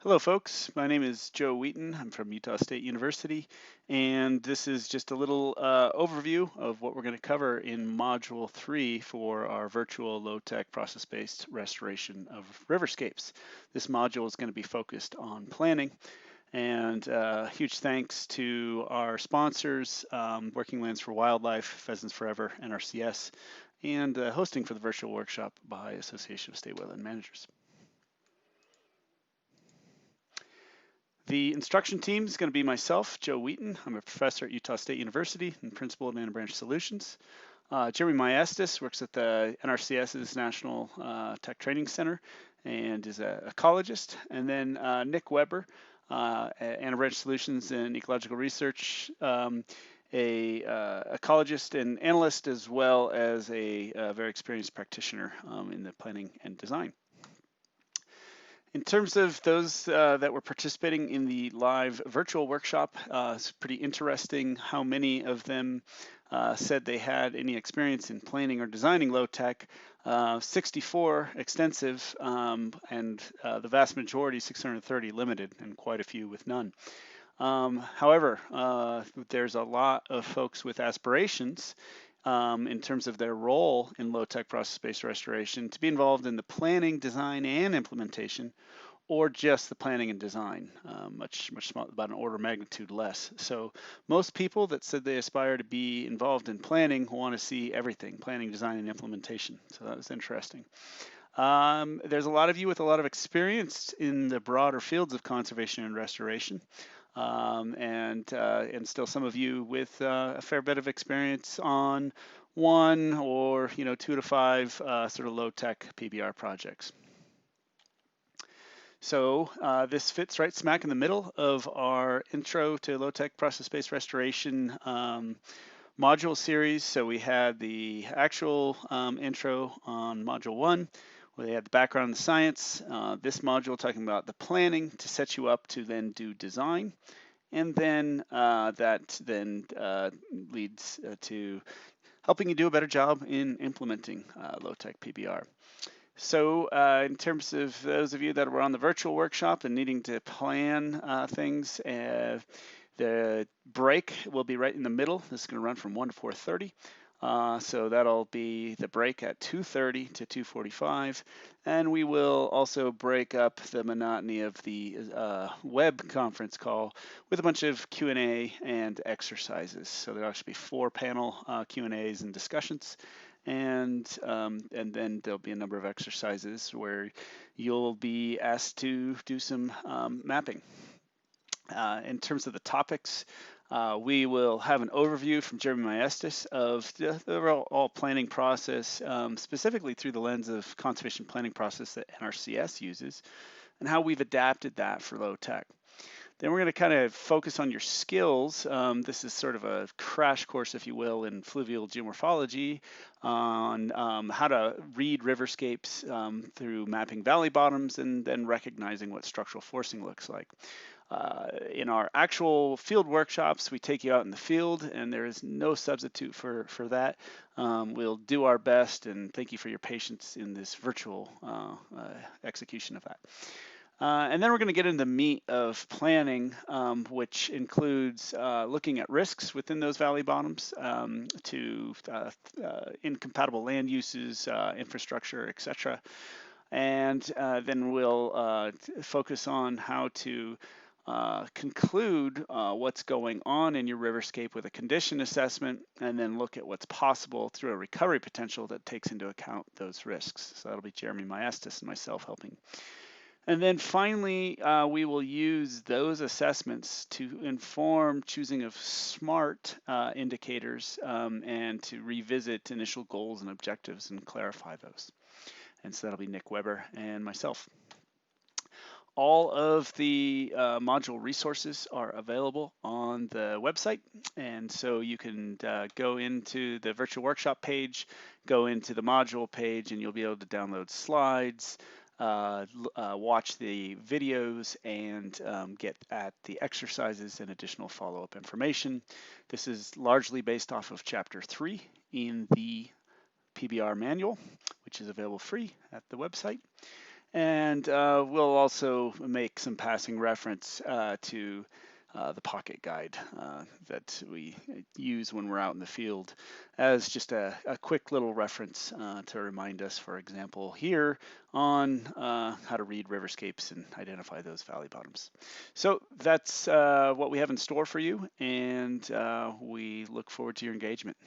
Hello, folks. My name is Joe Wheaton. I'm from Utah State University, and this is just a little overview of what we're going to cover in Module 3 for our virtual low-tech process-based restoration of riverscapes. This module is going to be focused on planning, and huge thanks to our sponsors, Working Lands for Wildlife, Pheasants Forever, NRCS, and hosting for the virtual workshop by Association of State Wetland Managers. The instruction team is going to be myself, Joe Wheaton. I'm a professor at Utah State University and principal of Manor Branch Solutions. Jeremy Maestas works at the NRCS's National Tech Training Center and is an ecologist. And then Nick Weber, Manor Branch Solutions and Ecological Research, a ecologist and analyst, as well as a very experienced practitioner in the planning and design. In terms of those that were participating in the live virtual workshop, it's pretty interesting how many of them said they had any experience in planning or designing low tech. 64 extensive, and the vast majority, 630 limited, and quite a few with none. However, there's a lot of folks with aspirations in terms of their role in low-tech process-based restoration to be involved in the planning, design, and implementation, or just the planning and design, much small, about an order of magnitude less. So most people that said they aspire to be involved in planning want to see everything, planning, design, and implementation. So that was interesting. There's a lot of you with a lot of experience in the broader fields of conservation and restoration. And still some of you with a fair bit of experience on one or 2 to 5 sort of low tech PBR projects. So this fits right smack in the middle of our intro to low tech process based restoration module series. So we had the actual intro on module 1. We had the background in the science. This module talking about the planning to set you up to then do design. And then that then leads to helping you do a better job in implementing low-tech PBR. So in terms of those of you that were on the virtual workshop and needing to plan things, the break will be right in the middle. This is going to run from 1 to 4:30. So that'll be the break at 2:30 to 2:45, and we will also break up the monotony of the web conference call with a bunch of Q&A and exercises. So there'll actually be 4 panel Q&As and discussions, and then there'll be a number of exercises where you'll be asked to do some mapping. In terms of the topics, we will have an overview from Jeremy Maestas of the overall planning process, specifically through the lens of conservation planning process that NRCS uses, and how we've adapted that for low tech. Then we're going to kind of focus on your skills. This is sort of a crash course, if you will, in fluvial geomorphology on how to read riverscapes through mapping valley bottoms and then recognizing what structural forcing looks like. In our actual field workshops, we take you out in the field, and there is no substitute for that. We'll do our best, and thank you for your patience in this virtual execution of that. And then we're going to get into the meat of planning, which includes looking at risks within those valley bottoms to incompatible land uses, infrastructure, etc. And then we'll focus on how to conclude what's going on in your riverscape with a condition assessment, and then look at what's possible through a recovery potential that takes into account those risks. So that'll be Jeremy Maestas and myself helping. And then finally, we will use those assessments to inform choosing of SMART indicators and to revisit initial goals and objectives and clarify those. And so that'll be Nick Weber and myself. All of the module resources are available on the website, and so you can go into the virtual workshop page, go into the module page, and you'll be able to download slides, watch the videos, and get at the exercises and additional follow-up information. This is largely based off of Chapter 3 in the PBR manual, which is available free at the website. And we'll also make some passing reference to the pocket guide that we use when we're out in the field as just a quick little reference to remind us, for example, here on how to read riverscapes and identify those valley bottoms. So that's what we have in store for you, and we look forward to your engagement.